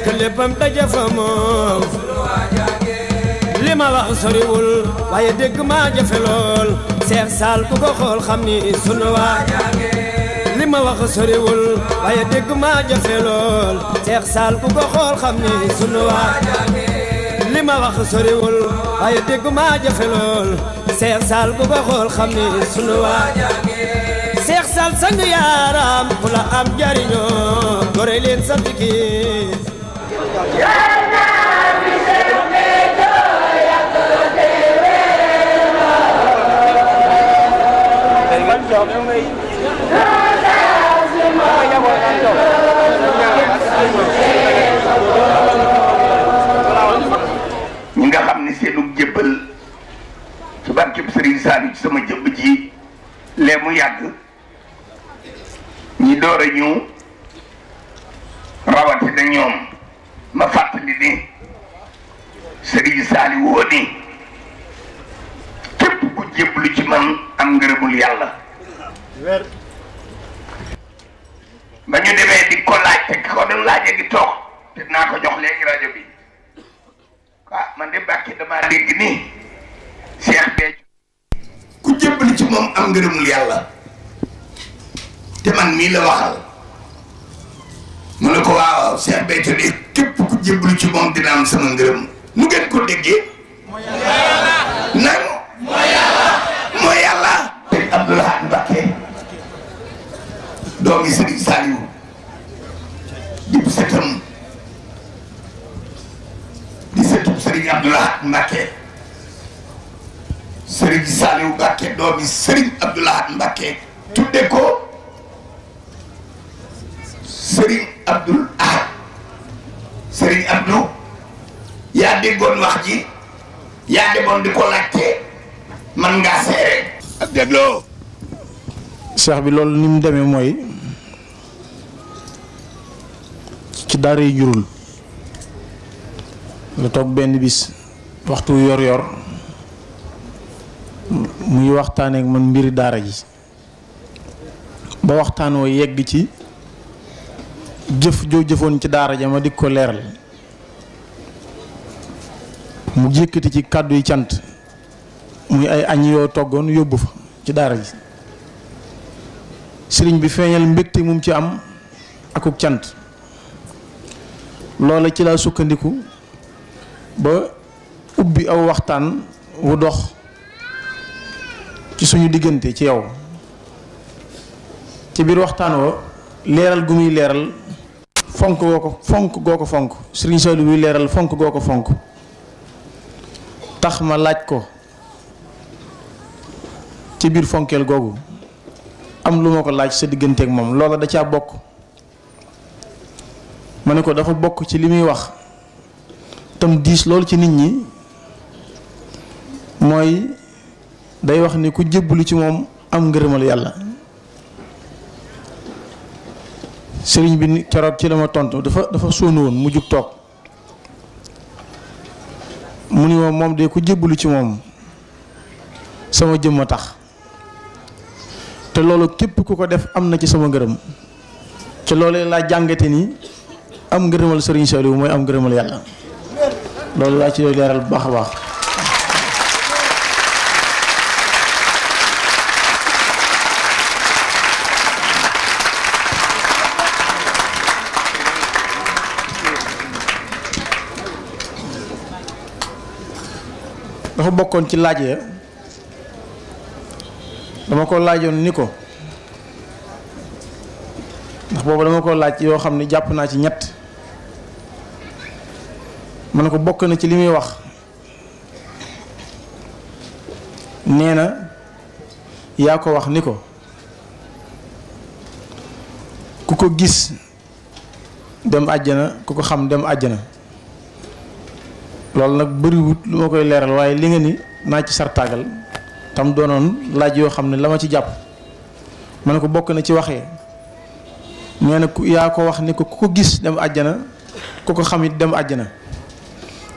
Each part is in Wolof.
léppam daje fa moom li ma wax soriwul waaye dégg maa jafe lool Seex Saal ku ko xool xam ni sunu waa li ma wax soriwul waaye dégg maa jafe lool Seex Saal ku ko xool xam ni sunu waa li ma wax soriwul waaye dégg maa jafe lool Seex Saal ku ko xool xam ni sunu waa Seex Saal sang yaaram ku la am jariñoo gore leen sant ki ñi nga xam ne seenu jébbal ci barkeb Sëriñ Saaliw ci sama jëbb ji lee mu yàgg ñi door a ñëw rawatina ñoom ma fàttali ni Sëriñ Saaliw woo ni képp ku jébbalu ci man am ngërëmul yàlla ba ñu demee di ko laaj te ki ko doon laajee di toog te naa ko jox léegi rajo bi man de Mbàkke damaa dégg ni Cheikh Béthio ku jébbalu ci moom am ngërëmul yàlla te man mii la waxal mu ne ko waaw Cheikh Béthio de képp ku jébbalu ci moom dina am sama ngërëm nu ngeen ko déggee nan mooy yàlla te Abdou Lahad Mbacké doomi Sëriñ Saaliw di sëtam di sëtu Sëriñ Abdou Lahad Mbacké Sëriñ Saaliw Mbacké doomi Sëriñ Abdou Lahad Mbacké tudde ko Sëriñ Abdul Ahad Sëriñ Abdou yaa déggoon wax ji yaa demoon di ko laajte man ngaa seere ak dégloo cheikh bi loolu ni mu demee mooy ci daara yi jurul la toog benn bis waxtu yor yor muy waxtaanee ak man mbiri daara ji ba waxtaan woo yegg ci jëf joo jëfoon ci daara ja ma di ko leeral mu jékkati ci kàddu yi cant muy ay añ yoo toggoon yóbbu fa ci daara ji sëriñ bi feeñal mbégte mum ci am akuk cant loola ci laa sukkandiku ba ubbi aw waxtaan wu dox ci suñu diggante ci yow ci biir waxtaan wa leeral gu muy leeral fonk goo ko fonk sëriñ Saaliw buy leeral fonk goo ko fonk tax ma laaj ko ci biir fonkeel googu am lu ma ko laaj sa digganteeg moom loola da caa bokk ma ne ko dafa bokk ci li muy wax tam diis loolu ci nit ñi mooy day wax ni ku jébbalu ci moom am ngërëmal yàlla sëriñ bi keroog ci la ma tontu dafa sóonu woon mu jug toog mu ni moom de ku jébbalu ci moom sama jëmm a tax te loolu képp ku ko def am na ci sama ngërëm ci loolee laa jàngate ni am ngërëmal Sëriñ Saaliw mooy am ngërëmal yàlla loolu laa ci leeral bu baax a baax dafa bokkoon ci laaj ya dama ko laajoon ni ko ndax boobu dama ko laaj yoo xam ne jàpp naa ci ñett ma ne ko bokk na ci li muy wax nee na yaa ko wax ni ko ku ko gis dem àjjana ku ko xam dem àjjana loolu nag bëriwut lu ma koy leeral waaye li nga ni naa ci sartaagal tam doonoon laaj yoo xam ne la ma ci jàpp ma ne ko bokk na ci waxee nee na yaa ko wax ni ko ku ko gis dem àjjana ku ko xamit dem àjjana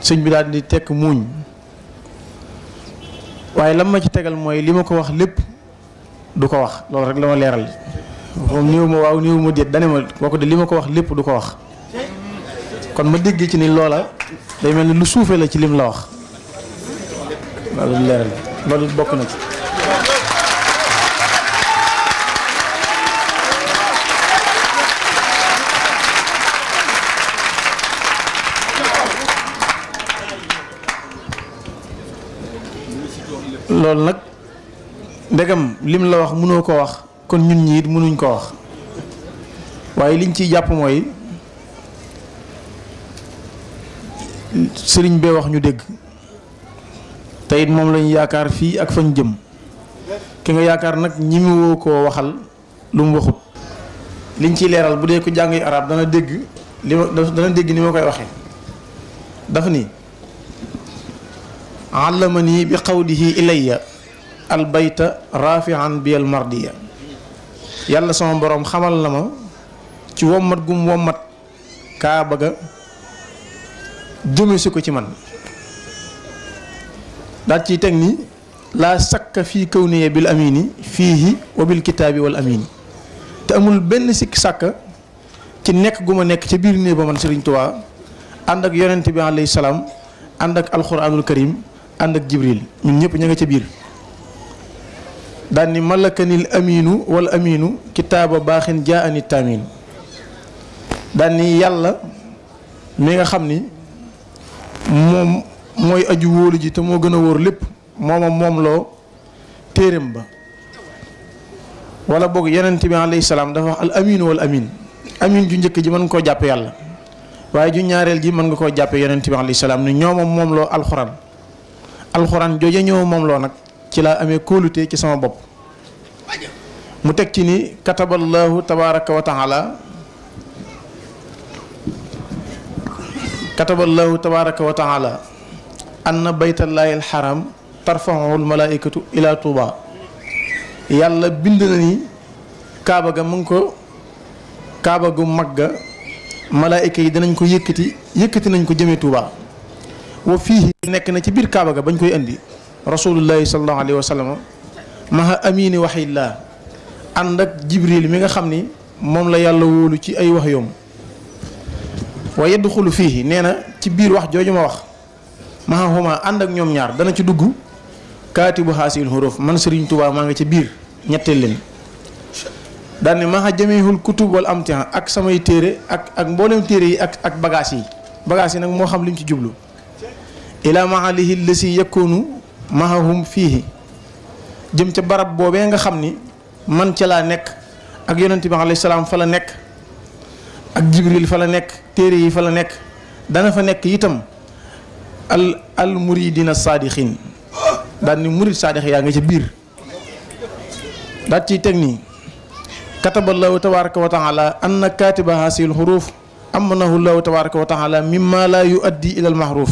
sëñ bi daal di tekk muuñ waaye lam ma ci tegal mooy li ma ko wax lépp du ko wax loolu rek la ma leeral moom néew ma waaw néew ma déet dane ma boo ko de li ma ko wax lépp du ko wax kon ma dégg ci ni loola day mel ni lu suufee la ci lim la wax loolu leeral loolu bokk na ci. loolu nag ndegam lim la wax mënoo ko wax kon ñun ñi it mënuñ ko wax waaye liñ ciy jàpp mooy sëriñ bee wax ñu dégg te it moom lañu yaakaar fii ak fañ jëm ki nga yaakaar nag ñi mu woo koo waxal lu mu waxut liñ ciy leeral bu dee ko jàng arab dana dégg dana dégg ni ma koy waxee dafa ni allamani bi qawlihi ilayya albayta rafian bi al mardiya yàlla sama boroom xamal na ma ci wommat gum wommat kaaba ga jëme si ko ci man daal ciy teg ni laa sakka fii kawniya bil amini fiihi wa bil kitaabi wal amini te amul benn sikki sàkka ci nekk gu ma nekk ca biir néeg ba man Sëriñ Tuubaa ànd ak yonent bi alayhi salaam ànd ak alxuraanul karim ànd ak jibril ñun ñëpp ña nga ca biir daan ni malakanil aminu wal aminu kitaaba baaxin jaa ani taamin daan ni yàlla mi nga xam ni moom mooy aju wóolu ji te moo gën a wóor lépp moom loo téereem ba wala boog yonent bi alayhi salaam dafa wax al aminu wal amin amin ju njëkk ji mën nga koo jàppe yàlla waaye ju ñaareel ji mën nga koo jàppe yonent bi alayhi salaam ni ñoomam moom loo alxuraan jooje ñëw moom loo nag ci laa amee kóolute ci sama bopp mu teg ci ni kataballahu tabaraka wa taala anna baytallahi alxaram tarfahu almalaikatu ila tuuba yàlla bind na ni kaaba ga mu ngi ko kaaba gu mag ga malaayika yi dinañ ko yëkkati nañ ko jëmee tuuba wa fii nekk na ci biir kaaba ga bañ koy indi rasulullahi sallallahu alayhi wa sallam maha amini waxillah ànd ak jibril mi nga xam ni moom la yàlla wóolu ci ay wax yoom wa yadxulu fii nee na ci biir wax jooju ma wax maha huma ànd ak ñoom ñaar dana ci dugg kaatibu haasil huruf man Sëriñ Tuubaa maa nga ci biir ñetteel leen daan ne maha jamihul kutub wal amtihan ak samay téere ak mboolem téere yi ak bagages yi nag moo xam li mu ci jublu ila mahalihi lasi yakunu mahahum fiihi jëm ca barab boobee nga xam ni man ca laa nekk ak yonent bi alayhi salaam fa la nekk ak jibril fa la nekk téere yi fa la nekk dana fa nekk itam al muridina saadixin daal ni murid saadix yaa nga ca biir daal ciy teg nii kataballahu tabaraka wa taala anna katiba hasil huruf amanahu llahu tabaraka wa taala mimma la yuaddi ila al mahruf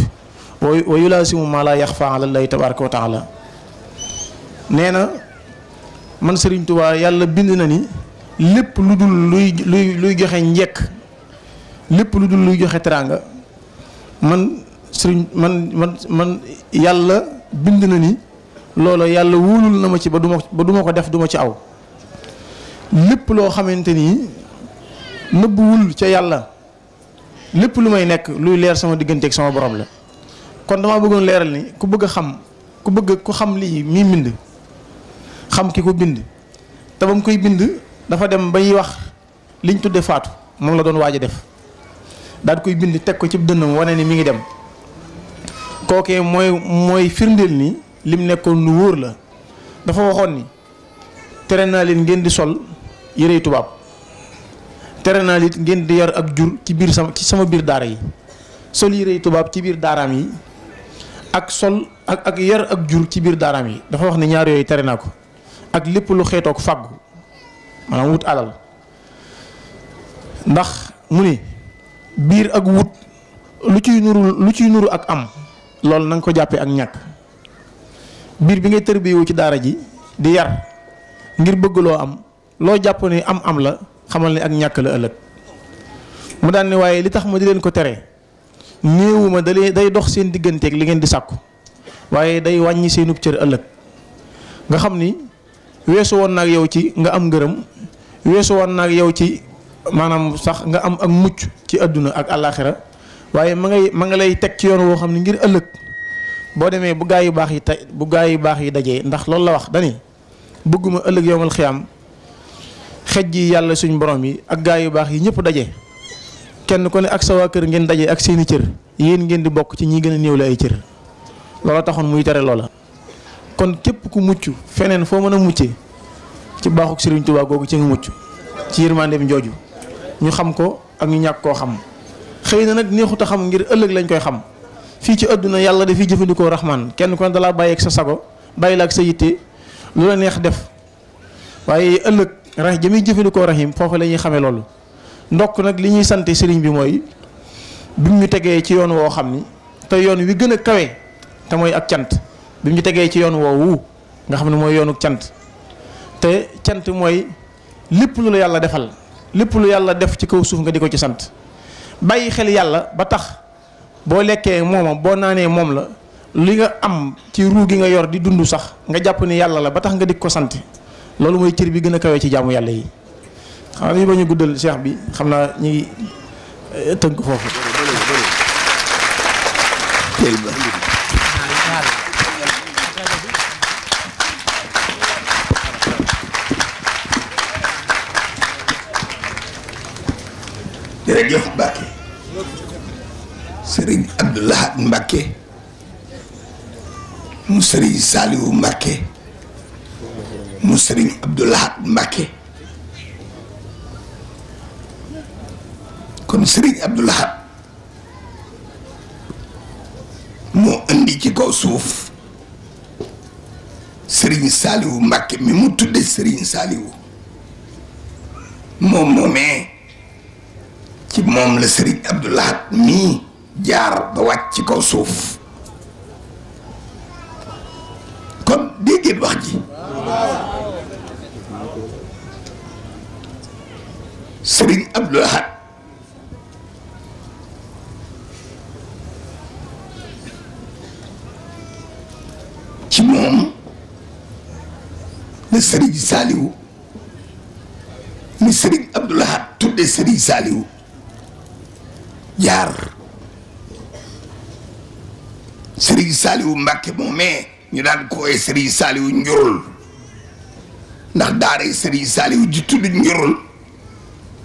wa yulaasimu ma la yaxfa ala llahi tabaraka wa taala nee na man Sëriñ Tuubaa yàlla bind na ni lépp lu dul luy joxe njekk lépp lu dul luy joxe teraanga man yàlla bind na ni loola yàlla wóolul na ma ci ba duma ko def duma ci aw lépp loo xamante ni nëbbuwul ca yàlla lépp lu may nekk luy leer sama diggante ak sama borom la kon damaa bëggoon leeral ni ku xam lii mii mbind xam ki ko bind te ba mu koy bind dafa dem bay wax liñ tudde faatu moom la doon waaj a def daal koy bind teg ko ci dënnam wane ni mi ngi dem kookee mooy firndeel ni lim nekkoon lu wóor la dafa waxoon ni tere naa leen ngeen di sol yërey tubaab tere naa leen ngeen di yar ak jur ci sama biir daara yi sol yërey tubaab ci biir daaraam yi ak sol ak yar ak jur ci biir daaraam yi dafa wax ni ñaar yooyu tere naa ko ak lépp lu xeetoog fàggu maanaam wut alal ndax mu ni biir ak wut lu ciy nuru ak am loolu na nga ko jàppee ak ñàkk biir bi ngay tërbiyewu ci daara ji di yar ngir bëgg loo am loo jàpp ne am la xamal ne ak ñàkk la ëllëg mu daan ne waaye li tax ma di leen ko tere néewuma day dox seen digganteeg li ngeen di sàkku waaye day wàññi seenub cër ëllëg nga xam ni weesu woon naag yow ci nga am ngërëm weesu woon naag yow ci maanaam sax nga am ak mucc ci àdduna ak àllaaxira waaye ma nga lay teg ci yoon woo xam ne ngir ëllëg boo demee bu gaa yu baax yi bu gaa yu baax yi dajee ndax loolu la wax dani bëgguma ëllëg yowmal xiyaam xej ji yàlla suñ borom yi ak gaa yu baax yi ñëpp daje kenn ku ne ak sa waa kër ngeen daje ak seeni cër yéen ngeen di bokk ci ñi gën a néewle ay cër loola taxoon muy tere loola. kon képp ku mucc feneen foo mën a muccee ci baaxuk Serigne Touba googu ci nga mucc ci yërmandeem jooju ñu xam ko ak ñu ñàkk koo xam xëy na nag neexut a xam ngir ëllëg lañ koy xam fii ci àdduna yàlla dafiy jëfandikoo rahmaan kenn ku ne dalaa bàyyi ak sa sago bàyyi la ak sa yitte lu la neex def waaye ëllëg rax jëmiy jëfandikoo rahim foofu la ñuy xamee loolu. ndokk nag li ñuy sante sëriñ bi mooy bi mu ñu tegee ci yoon woo xam ni te yoon wi gën a kawe te mooy ak cant bi mu ñu tegee ci yoon woowu nga xam ne mooy yoonu cant te cant mooy lépp lu la yàlla defal lépp lu yàlla def ci kaw suuf nga di ko ci sant bàyyi xel yàlla ba tax boo lekkee mooma boo naanee moom la li nga am ci ruu gi nga yor di dund sax nga jàpp ni yàlla la ba tax nga di ko sant loolu mooy cër bi gën a kawe ci jaamu yàlla yi. xam nga ba ñu guddal cheikh bi xam naa ñu ngi tënk foofu. jërëjëf Mbacke Serigne Abdou Lahad Mbacke mu Serigne Saliou Mbacke mu Serigne Abdou Lahad Mbacke kon Serigne Abdou Lahad moo indi ci kaw suuf Serigne Saliou Mbacke mi mu tudde Serigne Saliou moom moomee ci moom la Serigne Abdou Lahad mii jaar ba wàcc ci kaw suuf kon déggeen wax ji Serigne Abdou Lahad ci moom la Serigne Saliou mi Serigne Abdou Lahad tudde Serigne Saliou jaar Serigne Saliou Mbacke moomee ñu daan kooye Serigne Saliou njurul ndax daara Serigne Saliou ji tudd njurul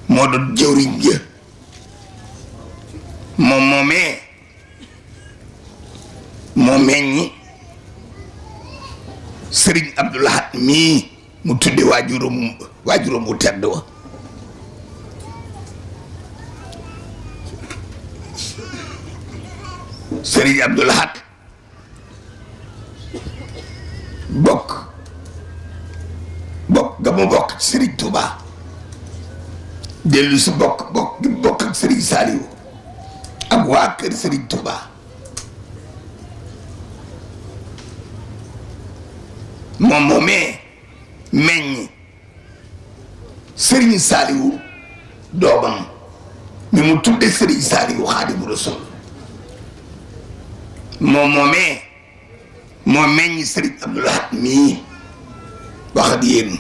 moo doon jëwriñ ja moom moomee moo meññi Serigne Abdou Lahad mii mu tudde waajuram bu tedd wa Serigne Abdou Lahad bokk ga mu bokk ci Serigne Touba dellu si bokk ak Serigne Saliou ak waa kër Serigne Touba moom moomee meññ Serigne Saliou doomam mi mu tudde Serigne Saliou Xaadimu Rasuul moom moomee moo meññ Serigne Abdou Lahad mii wax ak yéen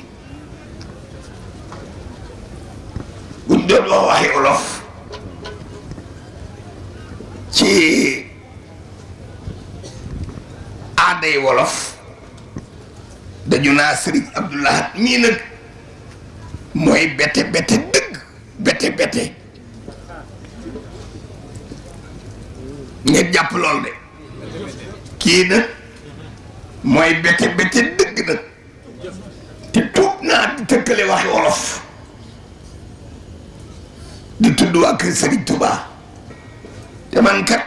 buñ doon wax waxi olof ci aaday wolof dañu naa Serigne Abdou Lahad mii nag mooy bete dëgg bete ngeen jàpp lool de kii nag mooy bete dëgg nag te tuub naa di tëkkale waxi wolof di tudd waa kër Serigne Touba te man kat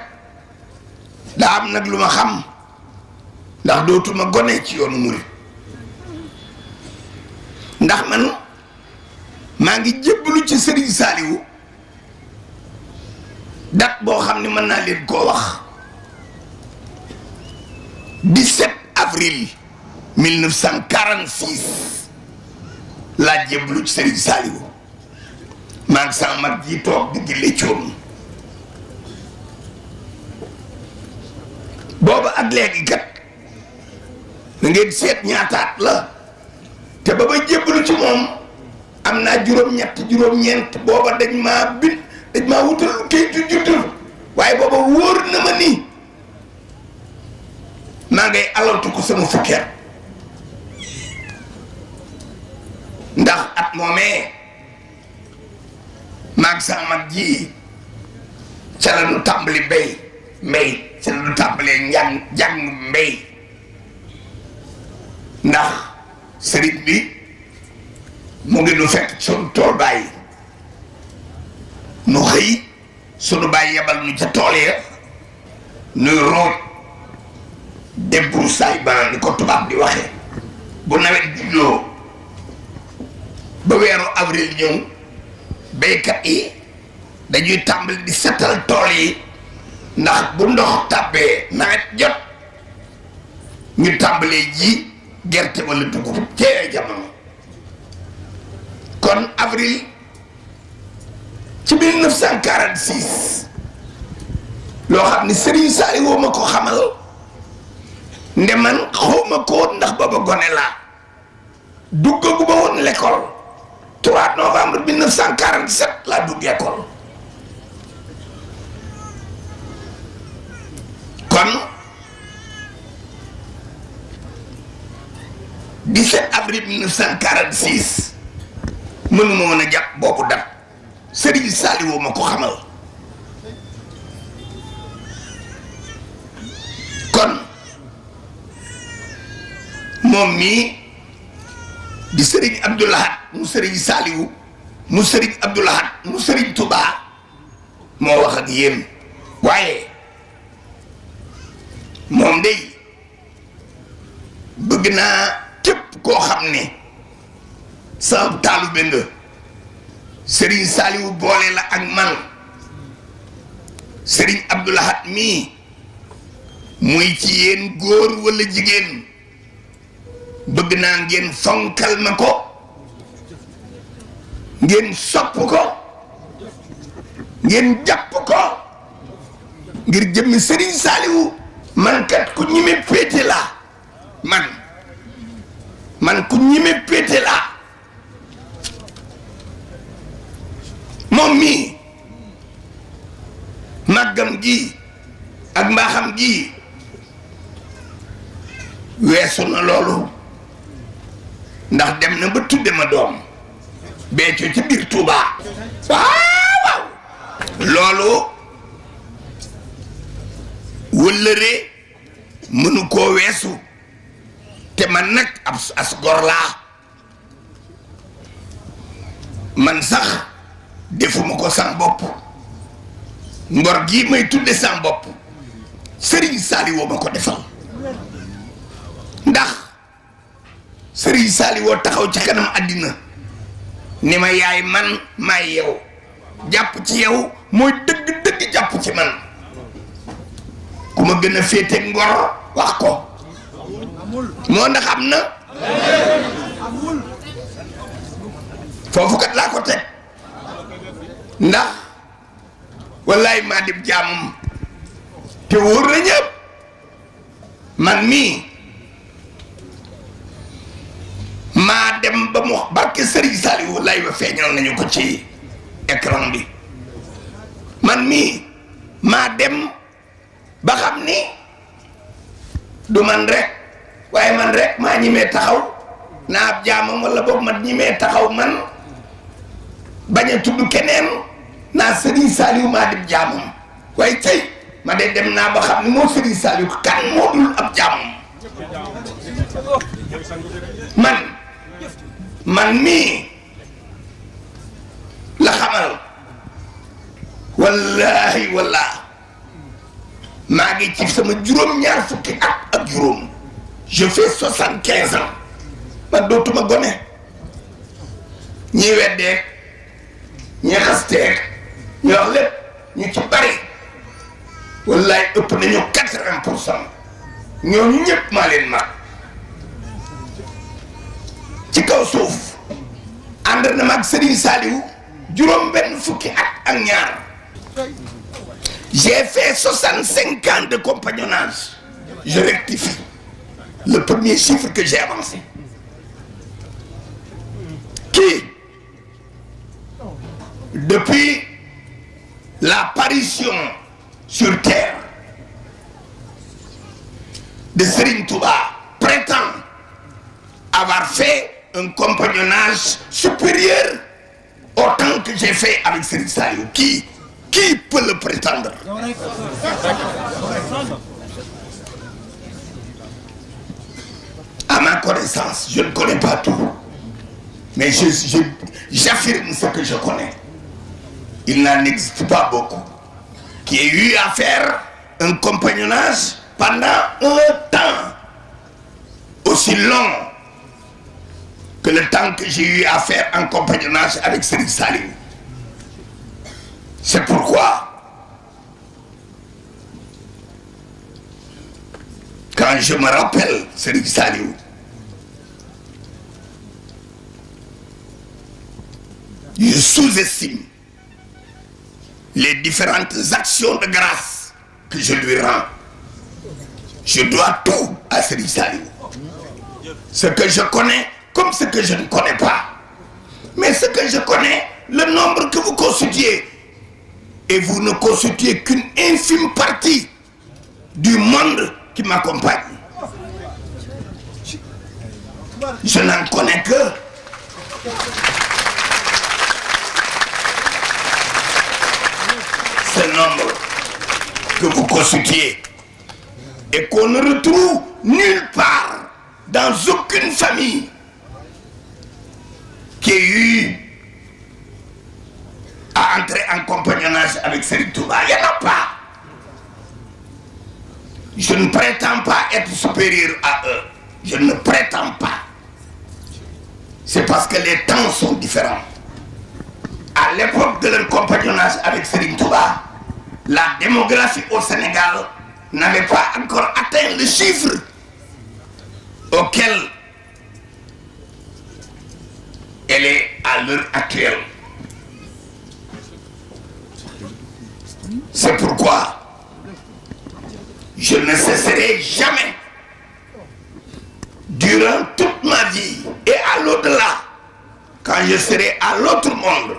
daa am nag lu ma xam ndax dootuma gone ci yoonu murit ndax man maa ngi jébbalu ci Serigne Saliou date boo xam ne mën naa leen koo wax 17 avril 1946 laa jébbalu ci Serigne Saliou maa ngi sama mag ji toog di gille coon booba ak léegi kat na ngeen seet ñaataat la te ba ba jébbalu ci moom am naa juróom-ñett juróom-ñeent booba dañ maa wutal kayitu juddu waaye maa ngay alaltu ko sama fukkeet ndax at moomee maag sama mag ji ca la nu tàmbali mbay ca la nu tàmbalee njàng mbay ndax sëriñ bi mu ngi nu fekk sunu tool bàyyi nu xëy sunu bàyyi yebal nu ca tool ya nuy root débroussailles ba ni ko tubaab di waxee bu nawet juddoo ba weeru avril ñëw béykat yi dañuy tàmbali di setal tool yi ndax bu ndox tàbbee nawet jot ñu tàmbalee ji gerte wala dugub cee jamono kon avril ci 1946 loo xam ne Serigne Saliou ma ko xamal nde man xawma ko woon ndax booba gone laa duggaguma woon l'école 3 novembre 1947 laa dugg école kon 17 avril 1946 mënuma woon a jàpp boobu dat Serigne Saliou ma ko xamal kon moom mii di Serigne Abdou Lahad mu Serigne Saliou mu Serigne Abdou Lahad mu Serigne Touba moo wax ak yéen waaye moom day bëgg naa képp koo xam ne sama taalibe nga Serigne Saliou boole la ak man Serigne Abdou Lahad mii muy ci yéen góor walla jigéen bëgg naa ngeen fonkal ma ko ngeen sopp ko ngeen jàpp ko ngir jëmmi Serigne Saliou man kat ku ñime péete laa man ku ñime péete laa moom mii màggam gi ak mbaaxam gi weesu na loolu ndax dem na ba tudde ma doom Béthio ci biir Touba waaw loolu wëllëre mënu koo weesu te man nag ab as gor laa man sax defuma ko sama bopp ngor gii may tudde sama bopp Serigne Saliou ma ko defal ndax Serigne Saliou taxaw ci kanam àddina ni ma yaay man maay yow jàpp ci yow mooy dëgg jàpp ci man ku ma gën a féete ngor wax ko moo ndax am na foofu kat laa ko teg ndax wallaay maa dib jaamam te wóor na ñëpp man mii maa dem ba mu barke Serigne Saliou lay ba feeñal nañu ko ci écran bi man mii maa dem ba xam ni du man rek waaye man rek maa ñimee taxaw naa ab jaamam wala boog ma ñimee taxaw man bañ a tudd keneen naa Serigne Saliou maa dib jaamam waaye tey ma de dem naa ba xam ni moo Serigne Saliou kan moo dul ab jaamam man mii la xamal wallahi maa ngi ci sama juróom-ñaar fukki at ak juróom je fais 75 ans man dootuma gone ñi weddeek ñi xasteek ñu wax lépp ñu ci bari wallahi ëpp nañu 80% ñooñu ñëpp maa leen mag ci kaw suuf ànd na mag Serigne Saliou juróom benn fukki at ak ñaar j'ai fait 65 ans de compagnonnage je rectifie le premier chiffre que j'ai avancé qui depuis l'apparition sur terre de Serigne Touba prétend avoir fait un compagnonnage supérieur au temps que j'ai fait avec Serigne Saliou. Qui peut le prétendre? À ma connaissance, je ne connais pas tout, mais j'affirme ce que je connais. Il n'en existe pas beaucoup qui ait eu à faire un compagnonnage pendant un temps aussi long que le temps que j'ai eu à faire un compagnonnage avec Serigne Saliou. C'est pourquoi, quand je me rappelle Serigne Saliou, je sous-estime les différentes actions de grâce que je lui rends. Je dois tout à Serigne Saliou. Ce que je connais comme ce que je ne connais pas. Mais ce que je connais, le nombre que vous constituez, et vous ne constituez qu'une infime partie du monde qui m'accompagne. Je n'en connais que ce nombre que vous constituez et qu'on ne retrouve nulle part dans aucune famille qui ait eu à entrer en compagnonnage avec Serigne Touba. Il n'y en a pas. Je ne prétends pas être supérieur à eux. Je ne prétends pas. C'est parce que les temps sont différents. À l'époque de leur compagnonnage avec Serigne Touba, la démographie au Sénégal n'avait pas encore atteint le chiffre auquel elle est à l'heure actuelle. C'est pourquoi je ne cesserai jamais, durant toute ma vie et à l'au-delà, quand je serai à l'autre monde,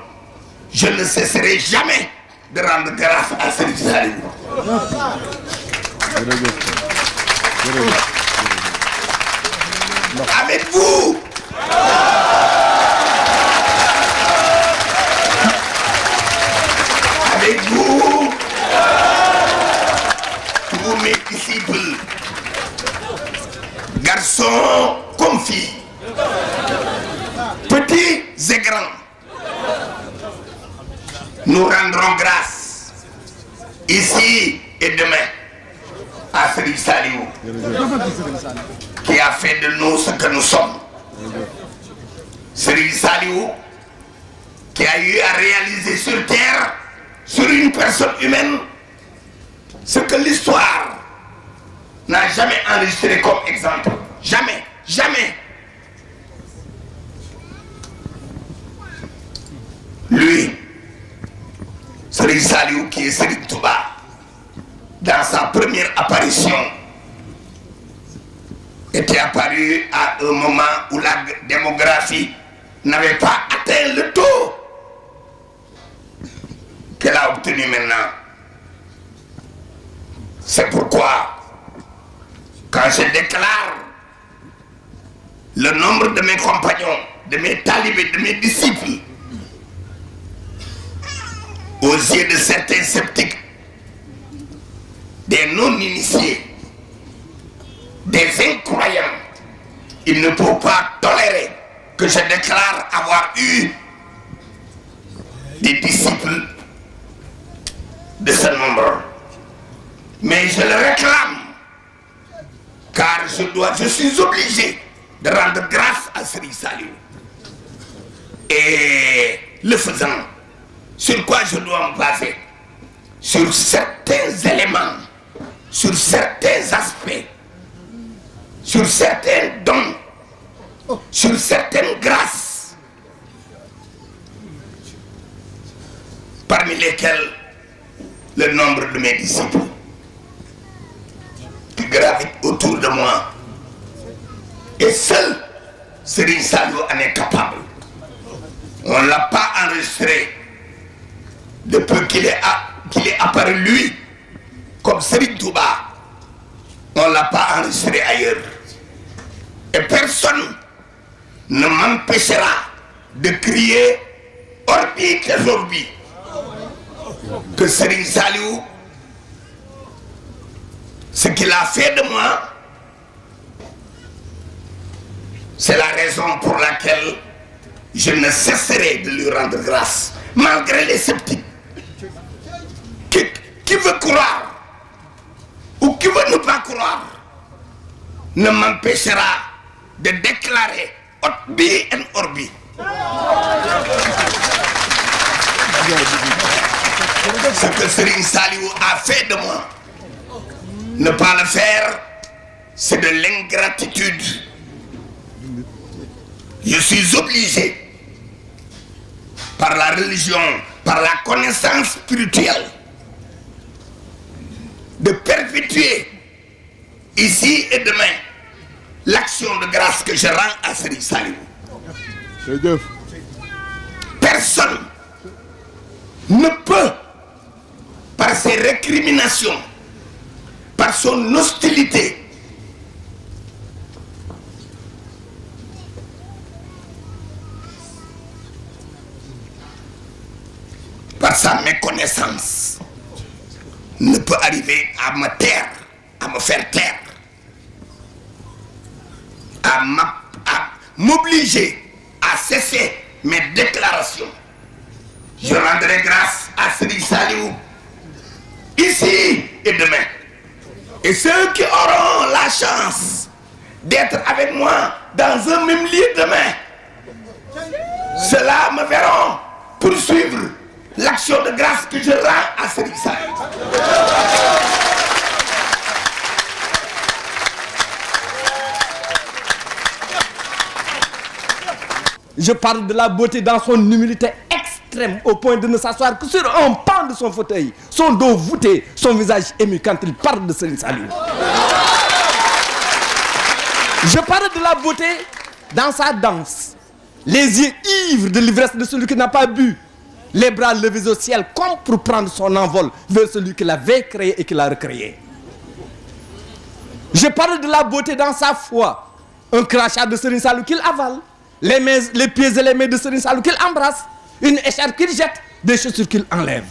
je ne cesserai jamais de rendre grâce à Serigne Saliou. Avec vous, avec vous, tous mes disciples, garçons comme filles, petits et grands, nous rendrons grâce ici et demain à Serigne Saliou qui a fait de nous ce que nous sommes. Serigne Saliou qui a eu à réaliser sur terre, sur une personne humaine, ce que l'histoire n'a jamais enregistré comme exemple. Jamais, jamais. Lui, Serigne Saliou qui est Serigne Touba, dans sa première apparition, était apparu à un moment où la démographie n'avait pas atteint le taux qu'elle a obtenu maintenant. C'est pourquoi, quand je déclare le nombre de mes compagnons, de mes talibés, de mes disciples, aux yeux de certains sceptiques, des non-initiés, des incroyants, ils ne peuvent pas tolérer que je déclare avoir eu des disciples de ce nombre. Mais je le réclame, car je suis obligé de rendre grâce à Serigne Saliou. Et le faisant, sur quoi je dois me baser? Sur certains éléments, sur certains aspects, sur certains dons, sur certaines grâces, parmi lesquelles le nombre de mes disciples qui gravitent autour de moi. Et seul Serigne Saliou en est capable. On ne l'a pas enregistré depuis qu'il est apparu lui comme Serigne Touba. On ne l'a pas enregistré ailleurs. Et personne ne m'empêchera de crier Orbi et Orbi que Serigne Saliou, ce qu'il a fait de moi, c'est la raison pour laquelle je ne cesserai de lui rendre grâce, malgré les sceptiques. Qui veut croire ou qui veut ne pas croire ne m'empêchera de déclarer Orbi et Orbi. Ce que Serigne Saliou a fait de moi, ne pas le faire, c'est de l'ingratitude. Je suis obligé, par la religion, par la connaissance spirituelle, de perpétuer ici et demain l'action de grâce que je rends à Serigne Saliou. Personne ne peut, par ses récriminations, par son hostilité, par sa méconnaissance, ne peut arriver à me taire, à me faire taire, à m'obliger à cesser mes déclarations. Je rendrai grâce à Serigne Saliou ici et demain. Et ceux qui auront la chance d'être avec moi dans un même lieu demain, ceux-là me verront poursuivre l'action de grâce que je rends à Serigne Saliou. Je parle de la beauté dans son humilité extrême, au point de ne s'asseoir que sur un pan de son fauteuil, son dos voûté, son visage ému quand il parle de Serigne Saliou. Je parle de la beauté dans sa danse, les yeux ivres de l'ivresse de celui qui n'a pas bu, les bras levés au ciel comme pour prendre son envol vers celui qui l'avait créé et qui l'a recréé. Je parle de la beauté dans sa foi, un crachat de Serigne Saliou qu'il avale, les pieds et les mains de Serigne Saliou qu'il embrasse, une écharpe qu'il jette, des chaussures qu'il enlève.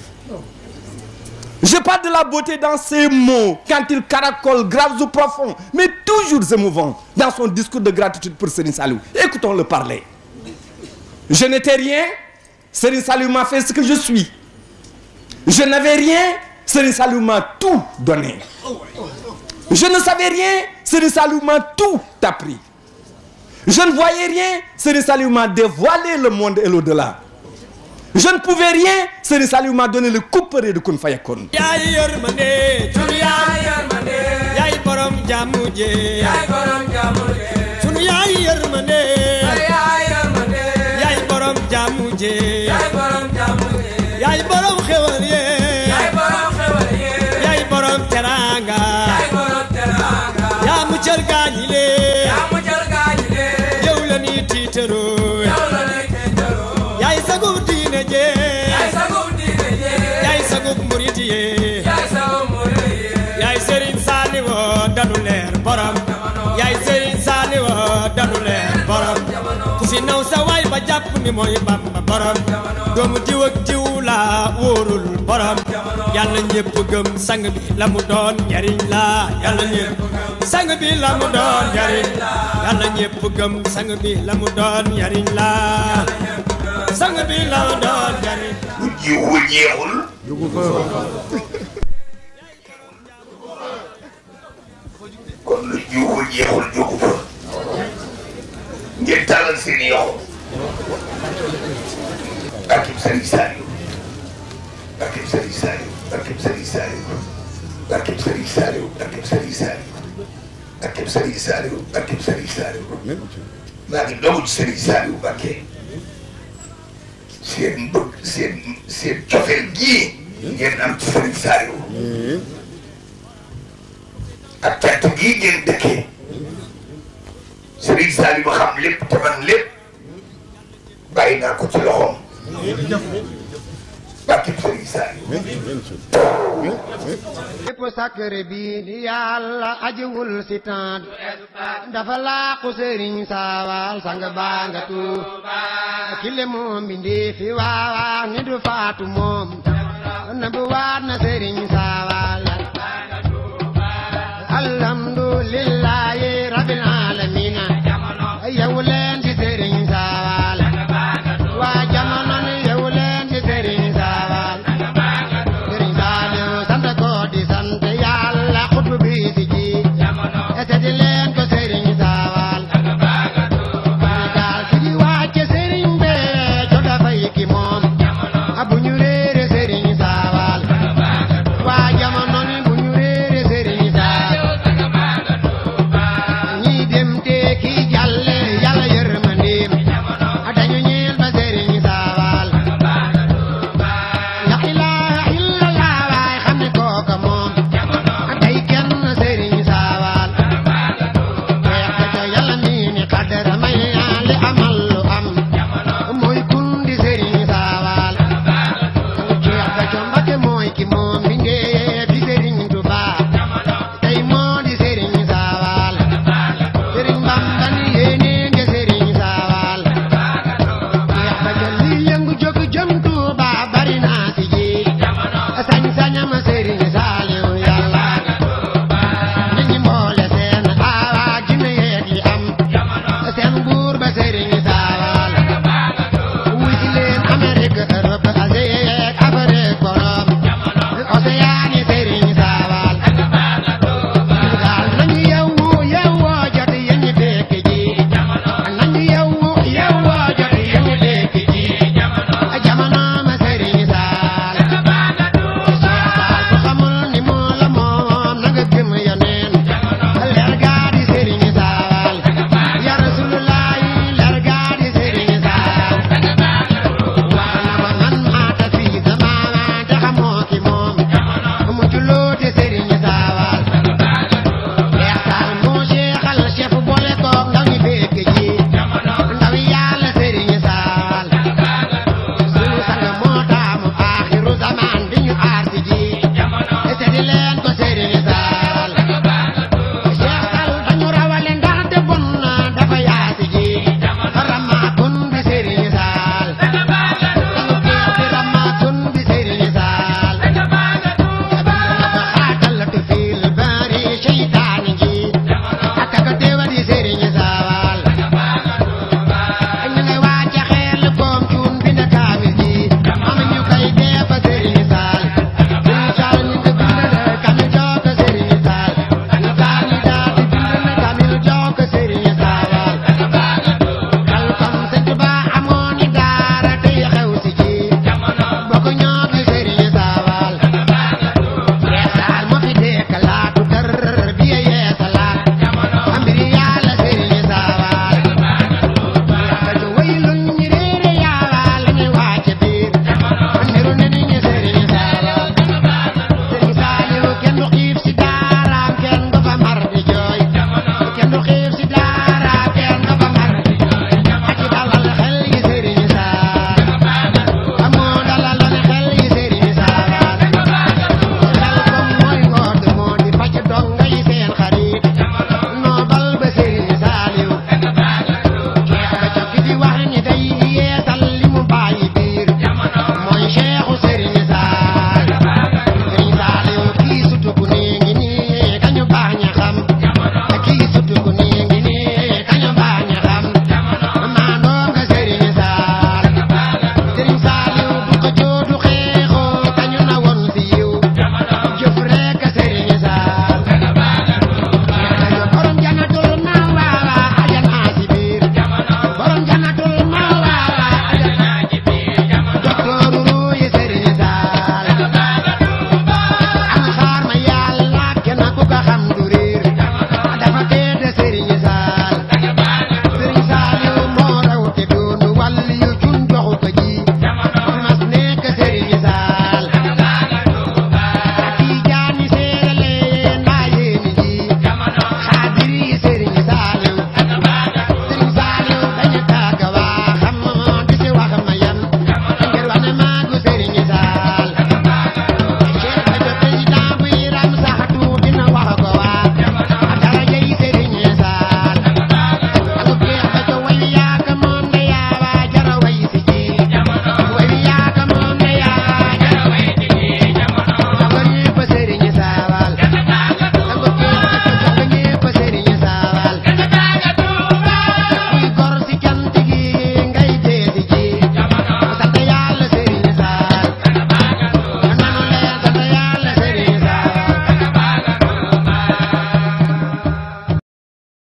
Je parle de la beauté dans ses mots, quand il caracole, graves ou profonds, mais toujours émouvant, dans son discours de gratitude pour Serigne Saliou. Écoutons-le parler. Je n'étais rien, Serigne Saliou m'a fait ce que je suis. Je n'avais rien, Serigne Saliou m'a tout donné. Je ne savais rien, Serigne Saliou m'a tout appris. Je ne voyais rien, Serigne Saliou m'a dévoilé le monde et l'au-delà. Je ne pouvais rien, Serigne Saliou m'a donné le couperet de Kun Fayakun. Yaay yërmande, sunu yaay yërmande, yaay borom jàmm ji, yaay borom jàmm ji, sunu yaay yërmande, yaay yërmande, yaay borom jàmm ji, yaay borom jàmm ji, yaay borom xewal ye, yaay borom xewal ye, yaay borom teranga, yaay borom teranga, yaa muccal gaañi le, yaa muccal gaañi le, yow la ni tiitaro, yow la ni tiitaro, yaay sagub diine je, yaay sagub diine je, yaay sagub murit ye, yaay sagub murit ye, yaay Serigne Saliou danu leer borom, yaay Serigne Saliou danu leer borom, ku fi naw sa waay ba jàpp ni mooy Bamba borom, doomu diw ak diw la wóorul borom, yàlla ñépp gëm sang bi la mu doon njariñ la, yàlla ñépp sang bi la mu doon njariñ la, yàlla ñépp gëm sang bi la mu doon njariñ la, sang bi la mu doon njariñ la. bu jiwu jeexul kon lu jiwu jeexul jógu fa ngeen tàllal seen yoxo barkeb Serigne Saliou, barkeb Serigne Saliou, barkeb Serigne Saliou, barkeb Serigne Saliou, barkeb Serigne Saliou, barkeb Serigne Saliou, barkeb Serigne Saliou. maa ngi dogu ci Serigne Saliou Mbacké seen bëgg seen cofeel gii ngeen am ci Serigne Saliou ak cant gii ngeen dëkkee Serigne Saliou ba xam lépp te man lépp bàyyi naa ko ci loxoom barke Sëriñ Saaliw lépp sacré bi di yàlla ajiwul si tant dafa laaxu sëriñ saawal sang baa nga tuur kile moom bindi fi waawaaw ni du faatu moom na bu waat na sëriñ saawal